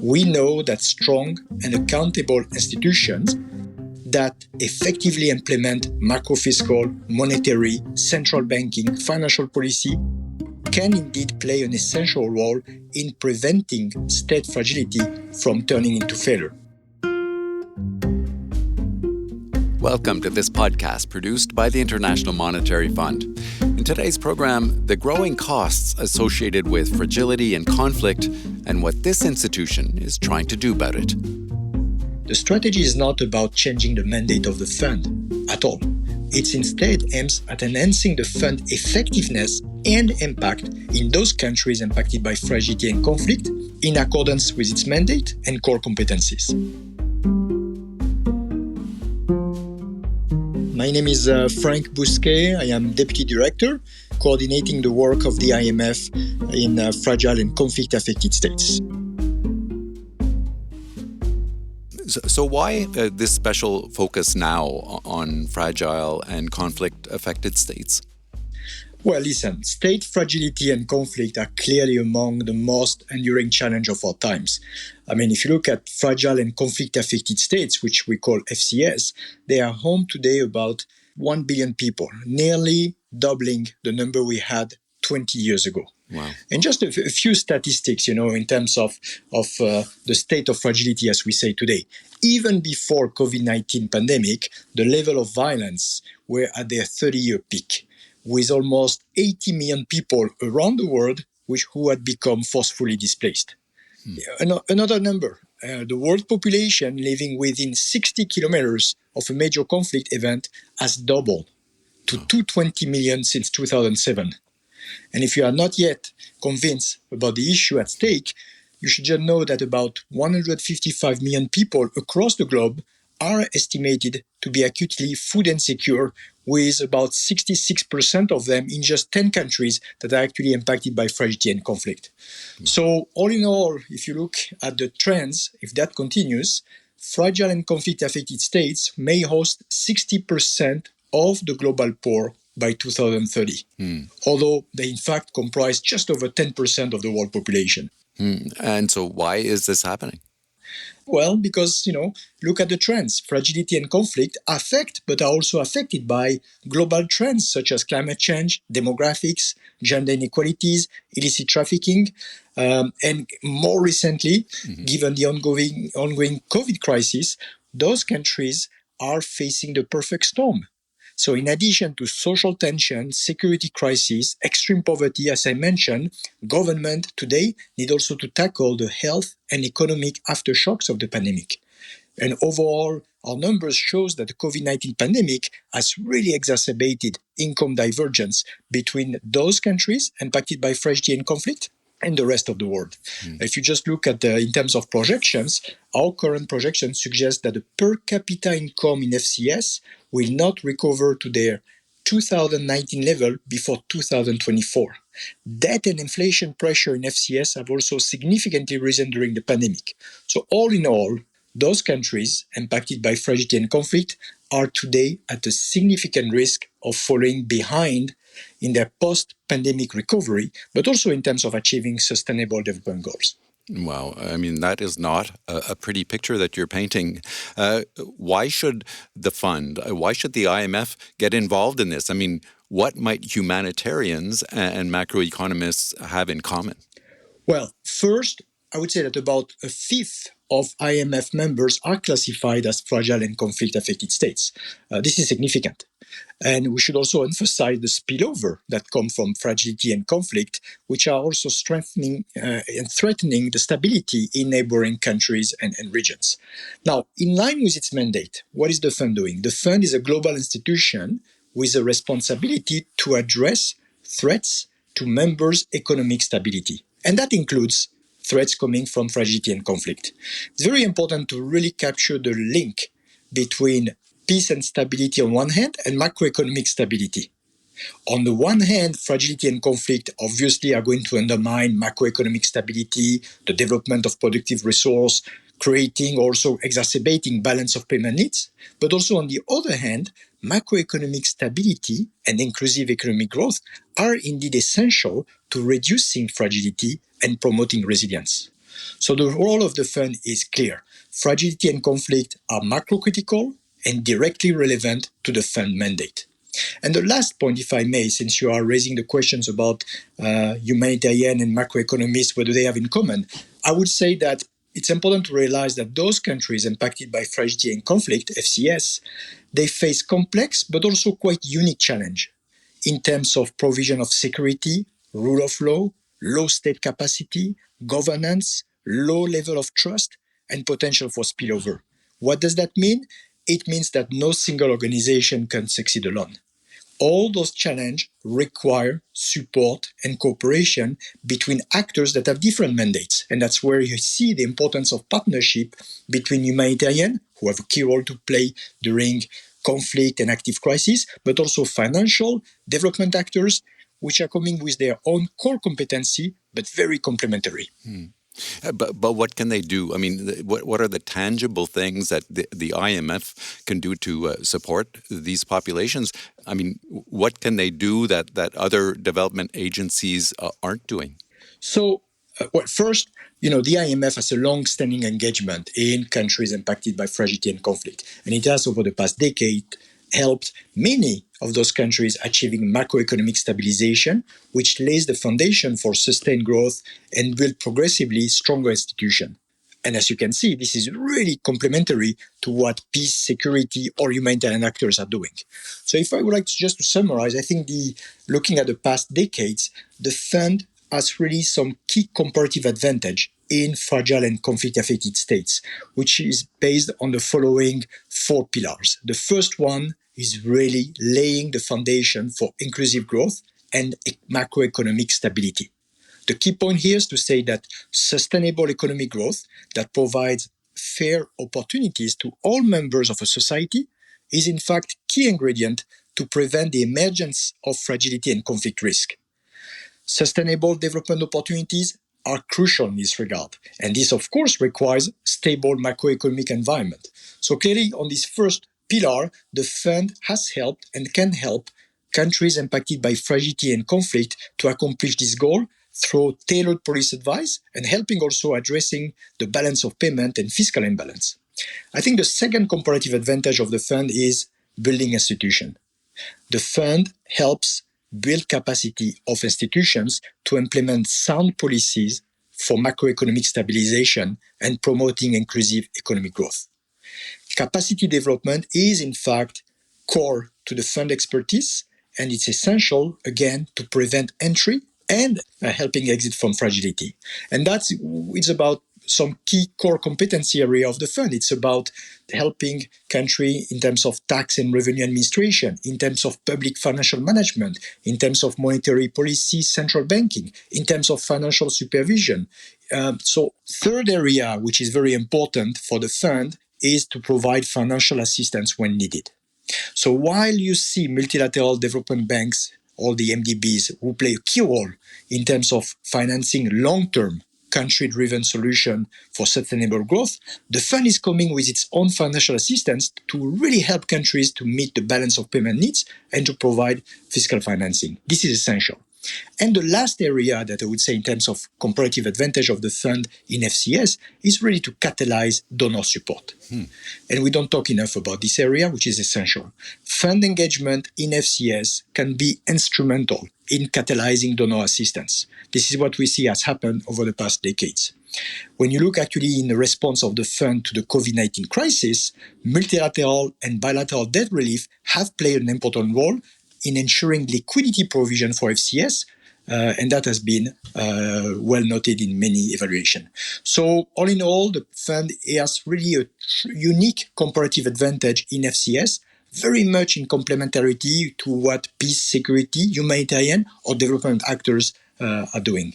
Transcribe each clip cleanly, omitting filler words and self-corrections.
We know that strong and accountable institutions that effectively implement macro-fiscal, monetary, central banking, financial policy can indeed play an essential role in preventing state fragility from turning into failure. Welcome to this podcast produced by the International Monetary Fund. In today's program, the growing costs associated with fragility and conflict and what this institution is trying to do about it. The strategy is not about changing the mandate of the fund at all. It instead aims at enhancing the fund effectiveness and impact in those countries impacted by fragility and conflict in accordance with its mandate and core competencies. My name is Franck Bousquet. I am Deputy Director, coordinating the work of the IMF in fragile and conflict-affected states. So why this special focus now on fragile and conflict-affected states? Well, listen, state fragility and conflict are clearly among the most enduring challenge of our times. I mean, if you look at fragile and conflict-affected states, which we call FCS, they are home today about 1 billion people, nearly doubling the number we had 20 years ago. Wow. And just a few statistics, in terms of the state of fragility, as we say today. Even before COVID-19 pandemic, the level of violence were at their 30-year peak, with almost 80 million people around the world who had become forcefully displaced. Another number, the world population living within 60 kilometers of a major conflict event has doubled to 220 million since 2007. And if you are not yet convinced about the issue at stake, you should just know that about 155 million people across the globe are estimated to be acutely food insecure, with about 66% of them in just 10 countries that are actually impacted by fragility and conflict. So all in all, if you look at the trends, if that continues, fragile and conflict-affected states may host 60% of the global poor by 2030, although they in fact comprise just over 10% of the world population. And so why is this happening? Well, because, look at the trends. Fragility and conflict affect, but are also affected by global trends such as climate change, demographics, gender inequalities, illicit trafficking, and more recently, given the ongoing COVID crisis, those countries are facing the perfect storm. So in addition to social tension, security crisis, extreme poverty, as I mentioned, government today need also to tackle the health and economic aftershocks of the pandemic. And overall, our numbers shows that the COVID-19 pandemic has really exacerbated income divergence between those countries impacted by fragility and conflict and the rest of the world. If you just look at in terms of projections, our current projections suggest that the per capita income in FCS will not recover to their 2019 level before 2024. Debt and inflation pressure in FCS have also significantly risen during the pandemic. So all in all, those countries impacted by fragility and conflict are today at a significant risk of falling behind in their post-pandemic recovery, but also in terms of achieving sustainable development goals. Wow. I mean, that is not a pretty picture that you're painting. Why should the fund, why should the IMF get involved in this? I mean, what might humanitarians and macroeconomists have in common? Well, first, I would say that about a fifth of IMF members are classified as fragile and conflict-affected states. This is significant. And we should also emphasize the spillover that comes from fragility and conflict, which are also strengthening and threatening the stability in neighboring countries and regions. Now, in line with its mandate, what is the fund doing? The fund is a global institution with a responsibility to address threats to members' economic stability. And that includes threats coming from fragility and conflict. It's very important to really capture the link between peace and stability on one hand and macroeconomic stability. On the one hand, fragility and conflict obviously are going to undermine macroeconomic stability, the development of productive resource, creating also exacerbating balance of payment needs. But also on the other hand, macroeconomic stability and inclusive economic growth are indeed essential to reducing fragility and promoting resilience. So the role of the fund is clear. Fragility and conflict are macro-critical and directly relevant to the fund mandate. And the last point, if I may, since you are raising the questions about humanitarian and macroeconomists, what do they have in common? I would say that it's important to realize that those countries impacted by fragility and conflict, FCS, they face complex but also quite unique challenge in terms of provision of security, rule of law, low state capacity, governance, low level of trust, and potential for spillover. What does that mean? It means that no single organization can succeed alone. All those challenges require support and cooperation between actors that have different mandates. And that's where you see the importance of partnership between humanitarian, who have a key role to play during conflict and active crisis, but also financial development actors, which are coming with their own core competency, but very complementary. But what can they do? I mean, what are the tangible things that the IMF can do to support these populations? I mean, what can they do that other development agencies aren't doing? So, first, the IMF has a long-standing engagement in countries impacted by fragility and conflict, and it has, over the past decade, helped many of those countries achieving macroeconomic stabilization, which lays the foundation for sustained growth and build progressively stronger institutions. And as you can see, this is really complementary to what peace, security, or humanitarian actors are doing. So if I would like just to summarize, I think looking at the past decades, the fund has really some key comparative advantage in fragile and conflict-affected states, which is based on the following 4 pillars. The first one is really laying the foundation for inclusive growth and macroeconomic stability. The key point here is to say that sustainable economic growth that provides fair opportunities to all members of a society is in fact key ingredient to prevent the emergence of fragility and conflict risk. Sustainable development opportunities are crucial in this regard, and this of course requires stable macroeconomic environment. So clearly on this first pillar, the fund has helped and can help countries impacted by fragility and conflict to accomplish this goal through tailored policy advice and helping also addressing the balance of payment and fiscal imbalance. I think the second comparative advantage of the fund is building institutions. The fund helps build capacity of institutions to implement sound policies for macroeconomic stabilization and promoting inclusive economic growth. Capacity development is in fact core to the fund expertise, and it's essential, again, to prevent entry and helping exit from fragility. And it's about some key core competency area of the fund. It's about helping country in terms of tax and revenue administration, in terms of public financial management, in terms of monetary policy, central banking, in terms of financial supervision. So third area, which is very important for the fund, is to provide financial assistance when needed. So while you see multilateral development banks, all the MDBs, who play a key role in terms of financing long-term country-driven solution for sustainable growth, the fund is coming with its own financial assistance to really help countries to meet the balance of payment needs and to provide fiscal financing. This is essential. And the last area that I would say in terms of comparative advantage of the fund in FCS is really to catalyze donor support. And we don't talk enough about this area, which is essential. Fund engagement in FCS can be instrumental in catalyzing donor assistance. This is what we see has happened over the past decades. When you look actually in the response of the fund to the COVID-19 crisis, multilateral and bilateral debt relief have played an important role in ensuring liquidity provision for FCS, and that has been well noted in many evaluations. So all in all, the fund has really a unique comparative advantage in FCS, very much in complementarity to what peace, security, humanitarian, or development actors are doing.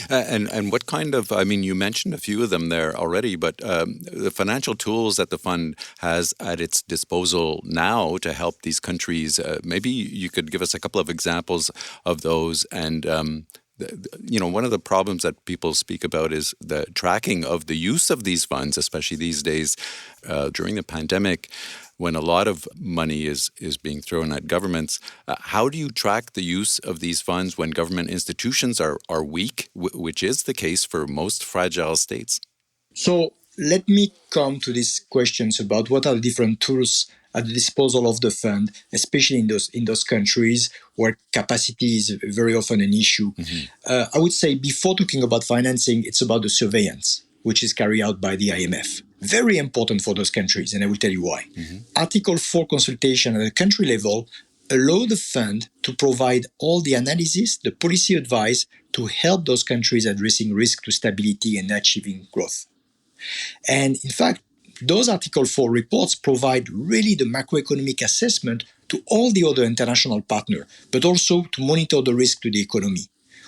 And what kind of, I mean, you mentioned a few of them there already, but the financial tools that the fund has at its disposal now to help these countries, maybe you could give us a couple of examples of those and One of the problems that people speak about is the tracking of the use of these funds, especially these days during the pandemic, when a lot of money is being thrown at governments. How do you track the use of these funds when government institutions are weak, which is the case for most fragile states? So let me come to these questions about what are the different tools at the disposal of the fund, especially in those countries where capacity is very often an issue. I would say before talking about financing, it's about the surveillance, which is carried out by the IMF. Very important for those countries, and I will tell you why. Article 4 consultation at the country level allow the fund to provide all the analysis, the policy advice to help those countries addressing risk to stability and achieving growth. And in fact, those Article 4 reports provide really the macroeconomic assessment to all the other international partners, but also to monitor the risk to the economy.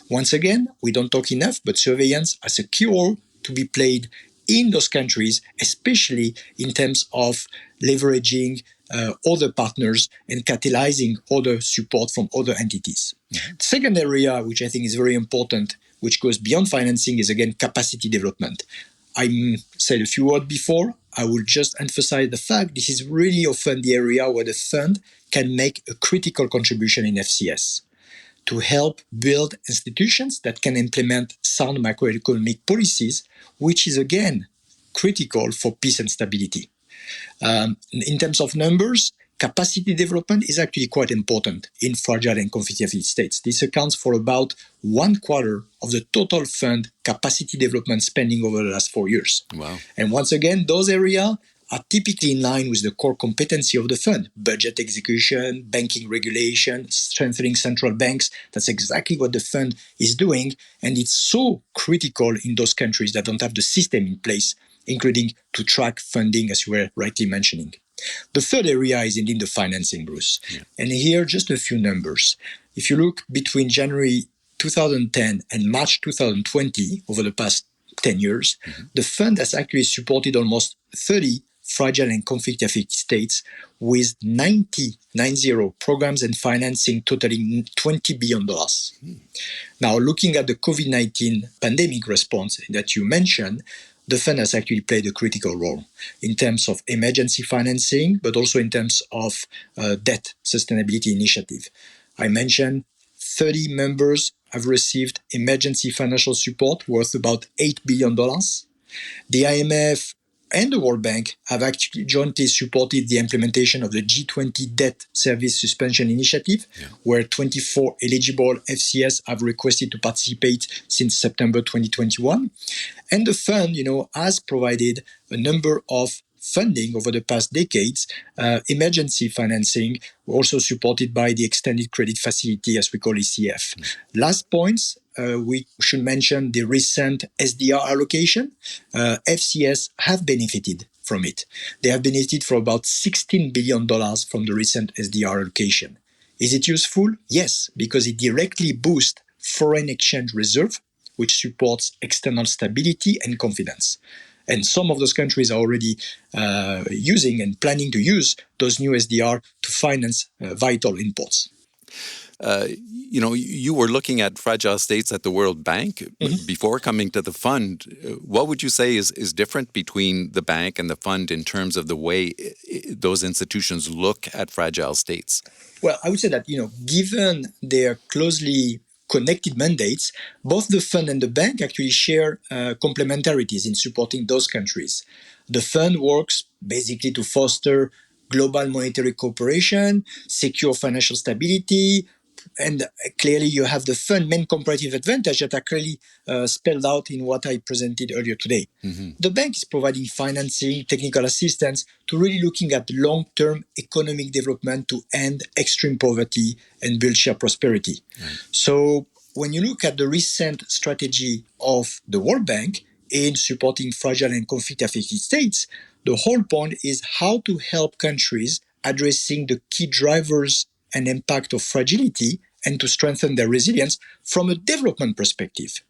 Once again, we don't talk enough, but surveillance has a key role to be played in those countries, especially in terms of leveraging other partners and catalyzing other support from other entities. The second area, which I think is very important, which goes beyond financing, is again capacity development. I said a few words before. I will just emphasize the fact this is really often the area where the fund can make a critical contribution in FCS to help build institutions that can implement sound macroeconomic policies, which is again critical for peace and stability. In terms of numbers, capacity development is actually quite important in fragile and conflict-affected states. This accounts for about 1/4 of the total fund capacity development spending over the last 4 years. Wow. And once again, those areas are typically in line with the core competency of the fund: budget execution, banking regulation, strengthening central banks. That's exactly what the fund is doing. And it's so critical in those countries that don't have the system in place, including to track funding, as you were rightly mentioning. The third area is indeed the financing, Bruce. Yeah. And here, just a few numbers. If you look between January 2010 and March 2020, over the past 10 years, the fund has actually supported almost 30 fragile and conflict-affected states with 90 programs and financing totaling $20 billion. Now, looking at the COVID-19 pandemic response that you mentioned, the fund has actually played a critical role in terms of emergency financing, but also in terms of debt sustainability initiative. I mentioned 30 members have received emergency financial support worth about $8 billion. The IMF and the World Bank have actually jointly supported the implementation of the G20 Debt Service Suspension Initiative, where 24 eligible FCS have requested to participate since September 2021. And the fund, has provided a number of funding over the past decades, emergency financing, also supported by the Extended Credit Facility, as we call ECF. Last points, we should mention the recent SDR allocation. FCS have benefited from it. They have benefited for about $16 billion from the recent SDR allocation. Is it useful? Yes, because it directly boosts foreign exchange reserve, which supports external stability and confidence. And some of those countries are already using and planning to use those new SDR to finance vital imports. You were looking at fragile states at the World Bank before coming to the fund. What would you say is different between the bank and the fund in terms of the way those institutions look at fragile states? Well, I would say that, given their closely connected mandates, both the fund and the bank actually share complementarities in supporting those countries. The fund works basically to foster global monetary cooperation, secure financial stability, and clearly you have the fund main comparative advantage that are clearly spelled out in what I presented earlier today. The bank is providing financing, technical assistance to really looking at long-term economic development to end extreme poverty and build shared prosperity. So when you look at the recent strategy of the World Bank in supporting fragile and conflict-affected states, the whole point is how to help countries addressing the key drivers and impact of fragility and to strengthen their resilience from a development perspective.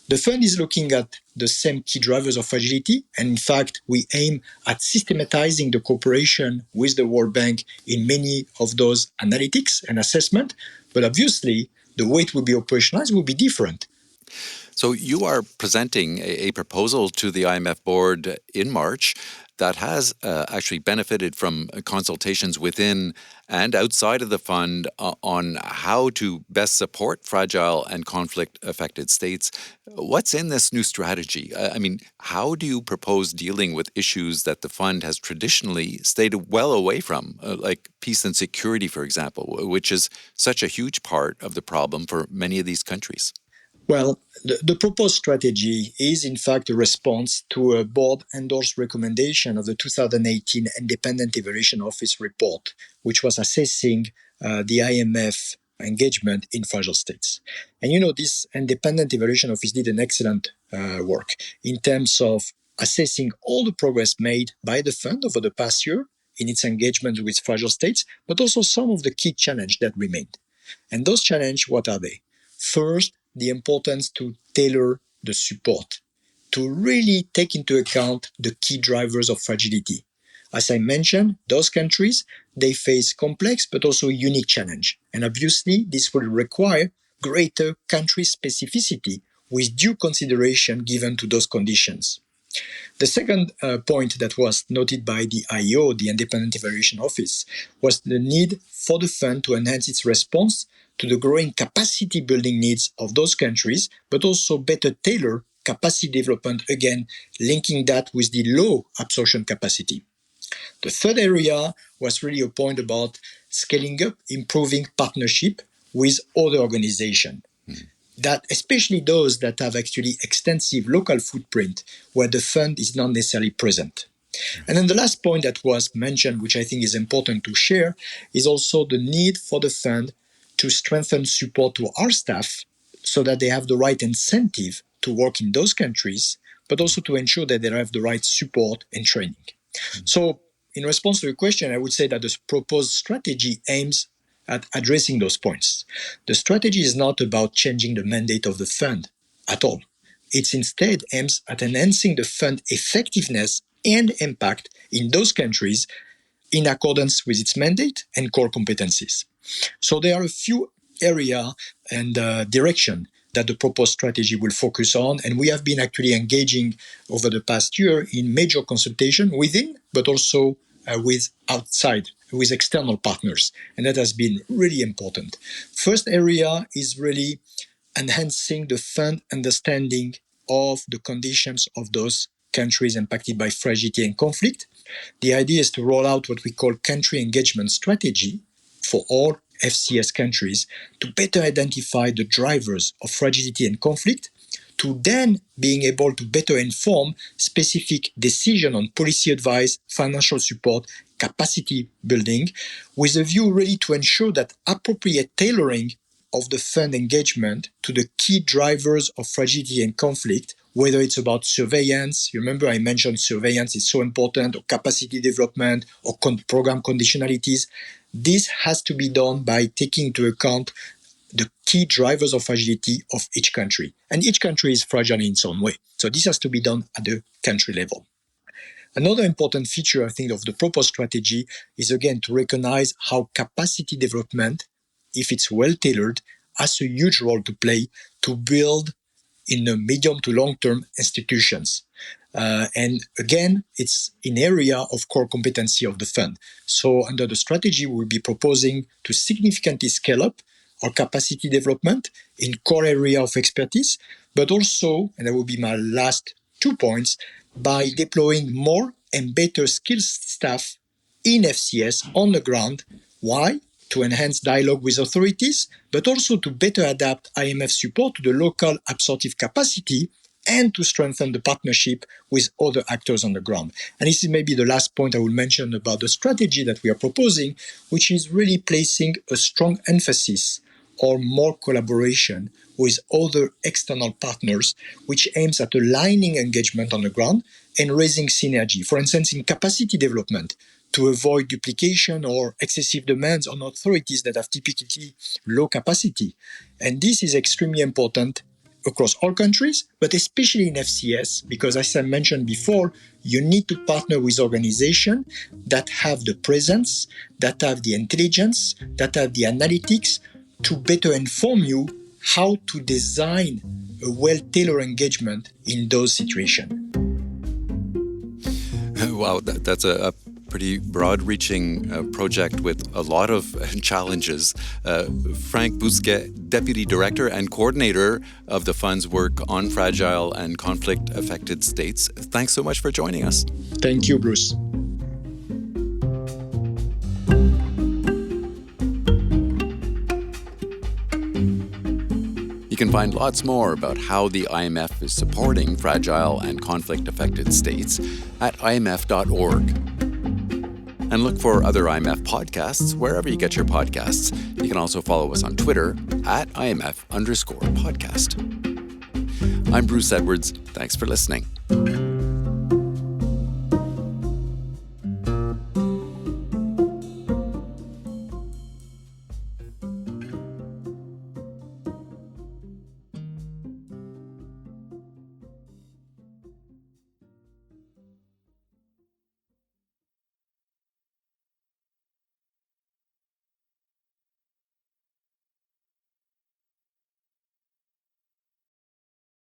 The fund is looking at the same key drivers of fragility, and in fact, we aim at systematizing the cooperation with the World Bank in many of those analytics and assessment. But obviously, the way it will be operationalized will be different. So you are presenting a proposal to the IMF board in March that has actually benefited from consultations within and outside of the fund on how to best support fragile and conflict-affected states. What's in this new strategy? I mean, how do you propose dealing with issues that the fund has traditionally stayed well away from, like peace and security, for example, which is such a huge part of the problem for many of these countries? Well, the proposed strategy is in fact a response to a board-endorsed recommendation of the 2018 Independent Evaluation Office report, which was assessing the IMF engagement in fragile states. And this Independent Evaluation Office did an excellent work in terms of assessing all the progress made by the fund over the past year in its engagement with fragile states, but also some of the key challenges that remained. And those challenges, what are they? First, the importance to tailor the support, to really take into account the key drivers of fragility. As I mentioned, those countries, they face complex but also unique challenge. And obviously, this will require greater country specificity with due consideration given to those conditions. The second point that was noted by the IEO, the Independent Evaluation Office, was the need for the fund to enhance its response to the growing capacity building needs of those countries, but also better tailor capacity development, again, linking that with the low absorption capacity. The third area was really a point about scaling up, improving partnership with other organizations. That especially those that have actually extensive local footprint where the fund is not necessarily present. And then the last point that was mentioned, which I think is important to share, is also the need for the fund to strengthen support to our staff so that they have the right incentive to work in those countries, but also to ensure that they have the right support and training. So in response to your question, I would say that the proposed strategy aims at addressing those points. The strategy is not about changing the mandate of the fund at all. It instead aims at enhancing the fund effectiveness and impact in those countries in accordance with its mandate and core competencies. So there are a few areas and direction that the proposed strategy will focus on, and we have been actually engaging over the past year in major consultation within, but also with outside, with external partners, and that has been really important. First area is really enhancing the fund understanding of the conditions of those countries impacted by fragility and conflict. The idea is to roll out what we call country engagement strategy for all FCS countries to better identify the drivers of fragility and conflict, to then being able to better inform specific decision on policy advice, financial support, capacity building, with a view really to ensure that appropriate tailoring of the fund engagement to the key drivers of fragility and conflict, whether it's about surveillance, you remember I mentioned surveillance is so important, or capacity development, or program conditionalities. This has to be done by taking into account the key drivers of fragility of each country. And each country is fragile in some way. So this has to be done at the country level. Another important feature, I think, of the proposed strategy is, again, to recognize how capacity development, if it's well tailored, has a huge role to play to build in the medium to long-term institutions. And again, it's an area of core competency of the fund. So under the strategy, we'll be proposing to significantly scale up our capacity development in core area of expertise, but also, and that will be my last 2 points, by deploying more and better skilled staff in FCS on the ground. Why? To enhance dialogue with authorities, but also to better adapt IMF support to the local absorptive capacity and to strengthen the partnership with other actors on the ground. And this is maybe the last point I will mention about the strategy that we are proposing, which is really placing a strong emphasis or more collaboration with other external partners, which aims at aligning engagement on the ground and raising synergy. For instance, in capacity development, to avoid duplication or excessive demands on authorities that have typically low capacity. And this is extremely important across all countries, but especially in FCS, because as I mentioned before, you need to partner with organizations that have the presence, that have the intelligence, that have the analytics, to better inform you how to design a well-tailored engagement in those situations. Wow, that's a pretty broad-reaching project with a lot of challenges. Franck Bousquet, Deputy Director and Coordinator of the Fund's work on fragile and conflict-affected states. Thanks so much for joining us. Thank you, Bruce. You can find lots more about how the IMF is supporting fragile and conflict-affected states at imf.org. And look for other IMF podcasts wherever you get your podcasts. You can also follow us on Twitter at IMF_podcast. I'm Bruce Edwards. Thanks for listening.